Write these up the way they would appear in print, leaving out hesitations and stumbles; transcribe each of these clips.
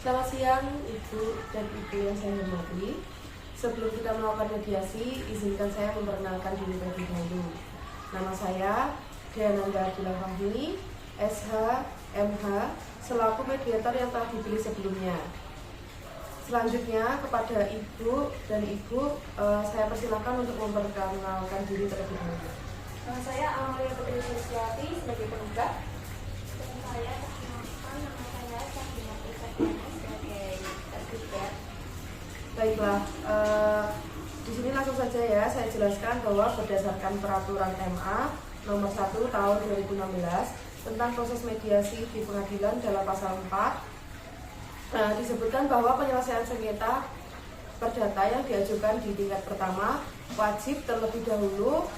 Selamat siang Ibu dan Ibu yang saya hormati. Sebelum kita melakukan mediasi, izinkan saya memperkenalkan diri terlebih dahulu. Nama saya Deananda Abdullah Fahmi, SH, MH, selaku mediator yang telah dipilih sebelumnya. Selanjutnya kepada Ibu dan Ibu, saya persilakan untuk memperkenalkan diri terlebih dahulu. Nama saya Amalia Putri Susiati sebagai penggugat. Dan saya perkenalkan, nama saya Sabrina Prisciana sebagai tergugat. Baiklah, di sini langsung saja ya saya jelaskan bahwa berdasarkan peraturan MA nomor 1 tahun 2016 tentang proses mediasi di pengadilan dalam pasal 4 disebutkan bahwa penyelesaian sengketa perdata yang diajukan di tingkat pertama wajib terlebih dahulu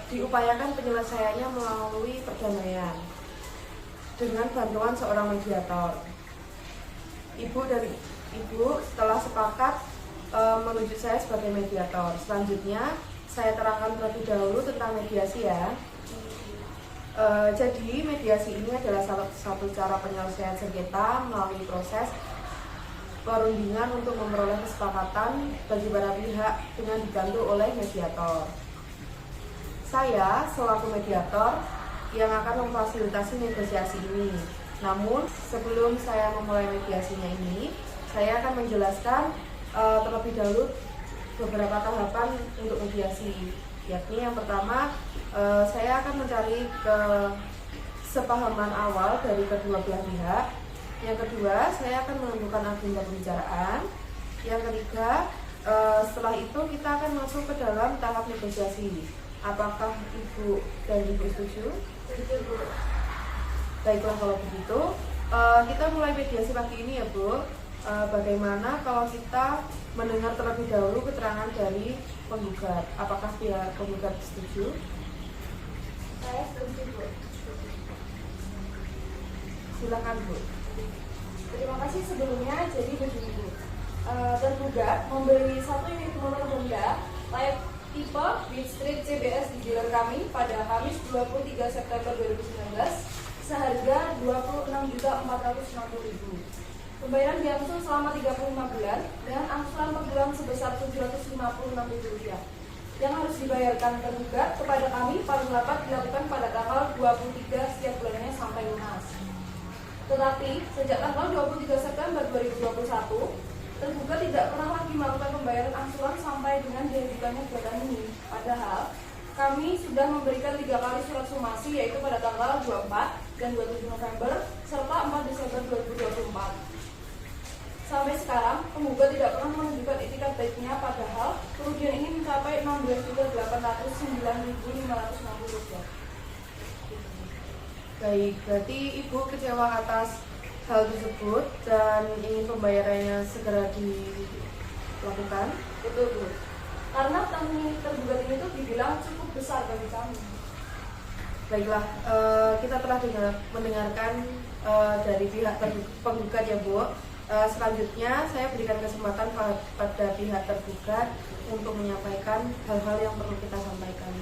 diupayakan penyelesaiannya melalui perdamaian dengan bantuan seorang mediator. Ibu dan Ibu setelah sepakat menunjuk saya sebagai mediator. Selanjutnya saya terangkan terlebih dahulu tentang mediasi ya. Jadi mediasi ini adalah salah satu cara penyelesaian sengketa melalui proses perundingan untuk memperoleh kesepakatan bagi para pihak dengan dibantu oleh mediator. Saya selaku mediator yang akan memfasilitasi negosiasi ini. Namun sebelum saya memulai mediasinya ini, saya akan menjelaskan terlebih dahulu beberapa tahapan untuk mediasi. Yakni yang pertama, saya akan mencari kesepahaman awal dari kedua belah pihak. Yang kedua, saya akan menentukan agenda pembicaraan. Yang ketiga, setelah itu kita akan masuk ke dalam tahap negosiasi. Apakah Ibu dan Ibu setuju? Begitu Bu. Baiklah kalau begitu, kita mulai mediasi pagi ini ya Bu. Bagaimana kalau kita mendengar terlebih dahulu keterangan dari penggugat? Apakah pihak penggugat setuju? Saya setuju, Bu. Silakan Bu. Terima kasih sebelumnya. Jadi begini Bu, tergugat membeli satu unit motor Honda layak tipe Beat Street CBS di dealer kami pada Kamis 23 September 2019 seharga Rp26.460.000. Pembayaran diangsur selama 35 bulan dengan angsuran per bulan sebesar Rp756.000 yang harus dibayarkan tergugat kepada kami paling lambat dilakukan pada tanggal 23 setiap bulannya sampai lunas. Tetapi sejak tanggal 23 September 2021 tergugat tidak pernah lagi melakukan pembayaran angsuran sampai dengan diajukannya gugatan ini. Padahal kami sudah memberikan 3 kali surat somasi, yaitu pada tanggal 24 dan 27 November serta 4 Desember 2024. Sampai sekarang penggugat tidak pernah menunjukkan itikat baiknya, padahal kerugian ini mencapai Rp16.809.560. Baik, berarti Ibu kecewa atas hal tersebut dan ingin pembayarannya segera dilakukan. Betul Bu. Karena tanggung tergugat ini tuh dibilang cukup besar bagi kami. Baiklah, kita telah mendengarkan dari pihak penggugat ya Bu. Selanjutnya saya berikan kesempatan pada pihak tergugat untuk menyampaikan hal-hal yang perlu kita sampaikan.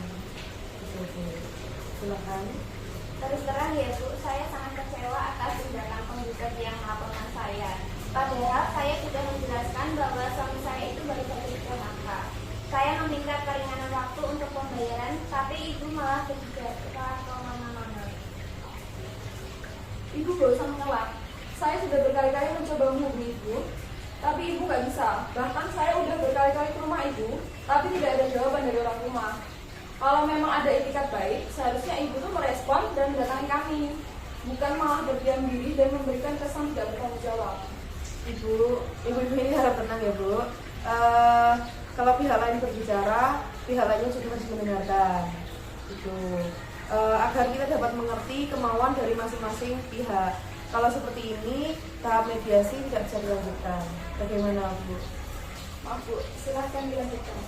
Silakan. Terus terang ya Bu, saya sangat kecewa atas tindakan penggugat yang melaporkan saya. Padahal saya sudah menjelaskan bahwa suami saya itu baru saja PHK. Saya meminta keringanan waktu untuk pembayaran, tapi Ibu malah berbicara kemana-mana. Ibu gak usah mengelak. Saya sudah berkali-kali mencoba menghubungi Ibu, tapi Ibu gak bisa. Bahkan saya udah berkali-kali ke rumah Ibu, tapi tidak ada jawaban dari orang rumah. Kalau memang ada itikat baik, seharusnya Ibu tuh merespon dan mendatangi kami, bukan malah berdiam diri dan memberikan kesan tidak bertanggung jawab. Ibu ini harap tenang ya Bu. Kalau pihak lain berbicara, pihak lainnya juga harus mendengarkan. Itu agar kita dapat mengerti kemauan dari masing-masing pihak. Kalau seperti ini, tahap mediasi tidak bisa dilanjutkan. Bagaimana Bu? Maaf Bu, silahkan dilanjutkan.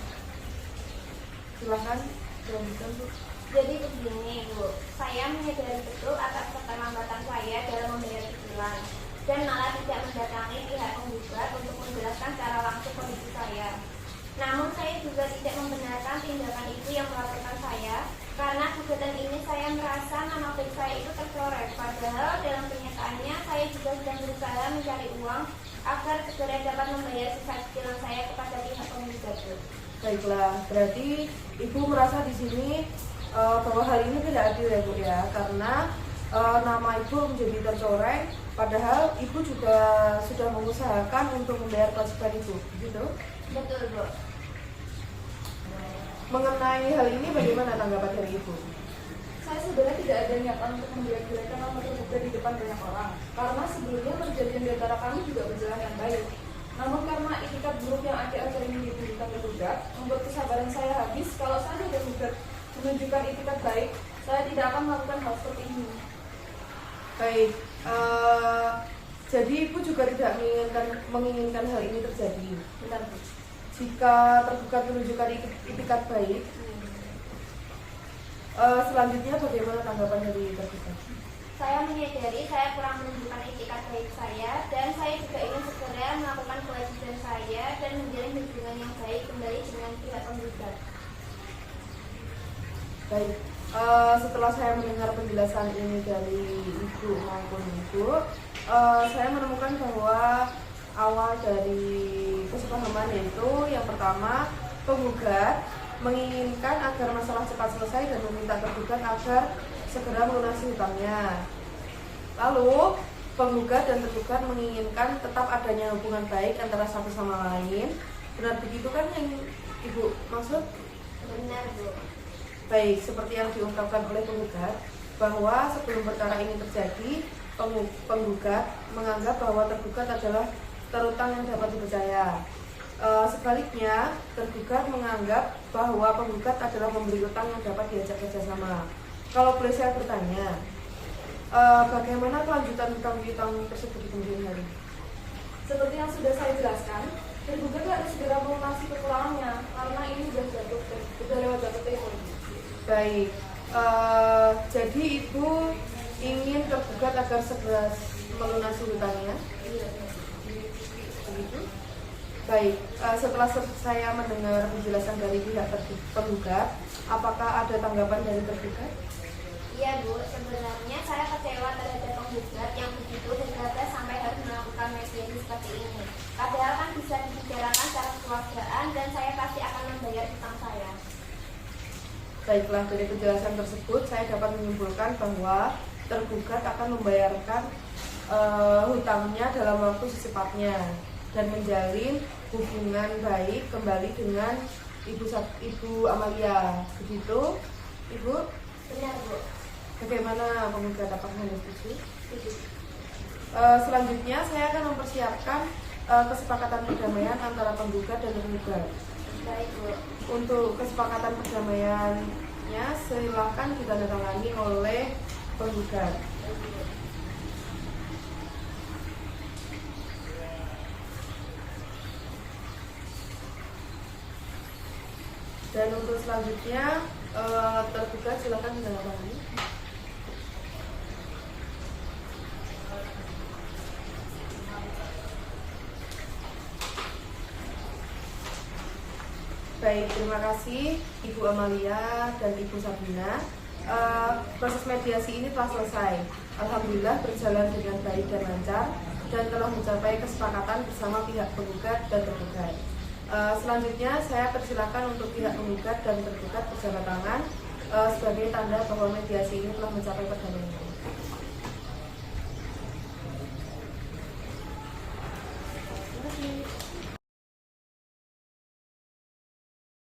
Silakan dilanjutkan Bu. Jadi begini Bu, saya menyadari betul atas keterlambatan saya dalam membayar cicilan dan malah tidak mendatangi pihak penggugat untuk menjelaskan secara langsung kondisi saya. Namun saya juga tidak membenarkan tindakan itu yang melaporkan saya, karena gugatan ini saya merasa nama baik saya itu tercoreng. Padahal dalam kenyataannya saya juga sedang berusaha mencari uang agar segera dapat membayar sisa cicilan saya kepada pihak penggugat, Bu. Baiklah, berarti Ibu merasa di sini bahwa hal ini tidak adil ya Bu ya, karena nama Ibu menjadi tercoreng, padahal Ibu juga sudah mengusahakan untuk membayar kewajiban Ibu, gitu? Betul, Bu. Mengenai hal ini bagaimana tanggapan dari Ibu? Saya sebenarnya tidak ada niatan untuk menjelek-jelekan nama tergugat di depan banyak orang, karena sebelumnya perjanjian di antara kami juga berjalan yang baik. Namun karena itikat buruk yang akhir-akhir ini diberikan tergugat, membuat kesabaran saya habis. Kalau saya tergugat menunjukkan itikat baik, saya tidak akan melakukan hal seperti ini. Baik, jadi Ibu juga tidak menginginkan hal ini terjadi. Benar, Bu. Jika tergugat menunjukkan itikat baik, selanjutnya bagaimana tanggapan dari tergugat? Saya menyadari saya kurang menunjukkan itikat baik saya, dan saya juga ingin segera melakukan kewajiban saya dan menjalin hubungan yang baik kembali dengan pihak penggugat. Baik, setelah saya mendengar penjelasan ini dari Ibu maupun Ibu, saya menemukan bahwa awal dari kesepahaman yaitu yang pertama, penggugat menginginkan agar masalah cepat selesai dan meminta tergugat agar segera melunasi hutangnya. Lalu penggugat dan tergugat menginginkan tetap adanya hubungan baik antara satu sama lain. Benar begitu kan yang Ibu maksud? Benar, Bu. Baik, seperti yang diungkapkan oleh penggugat, bahwa sebelum perkara ini terjadi, penggugat menganggap bahwa tergugat adalah terutang yang dapat dipercaya. Sebaliknya, tergugat menganggap bahwa penggugat adalah pemberi utang yang dapat diajak kerjasama. Kalau boleh saya bertanya, bagaimana kelanjutan hutang piutang tersebut di kemudian hari? Seperti yang sudah saya jelaskan, tergugat harus segera melunasi kekurangannya, karena ini sudah lewat jatuh tempo. Baik, jadi Ibu ingin tergugat agar segera melunasi hutangnya? Iya. Begitu? Baik, setelah saya mendengar penjelasan dari pihak penggugat, apakah ada tanggapan dari tergugat? Iya, Bu, sebenarnya saya kecewa terhadap penggugat yang begitu gegabah sampai harus melakukan mediasi seperti ini. Padahal kan bisa dibicarakan secara kekeluargaan dan saya pasti akan membayar hutang saya. Baiklah, dari penjelasan tersebut saya dapat menyimpulkan bahwa tergugat akan membayarkan hutangnya dalam waktu secepatnya dan menjalin hubungan baik kembali dengan Ibu Amalia. Begitu, Ibu? Benar, Bu. Bagaimana penggugat, apakah Anda setuju? Selanjutnya saya akan mempersiapkan kesepakatan perdamaian antara penggugat dan tergugat. Baik, Bu. Untuk kesepakatan perdamaiannya silakan ditandatangani oleh penggugat. Dan untuk selanjutnya tergugat silakan ditandatangani. Baik, terima kasih Ibu Amalia dan Ibu Sabina. Proses mediasi ini telah selesai. Alhamdulillah berjalan dengan baik dan lancar dan telah mencapai kesepakatan bersama pihak penggugat dan tergugat. Selanjutnya saya persilakan untuk pihak penggugat dan tergugat berjabat tangan sebagai tanda bahwa mediasi ini telah mencapai perdamaian.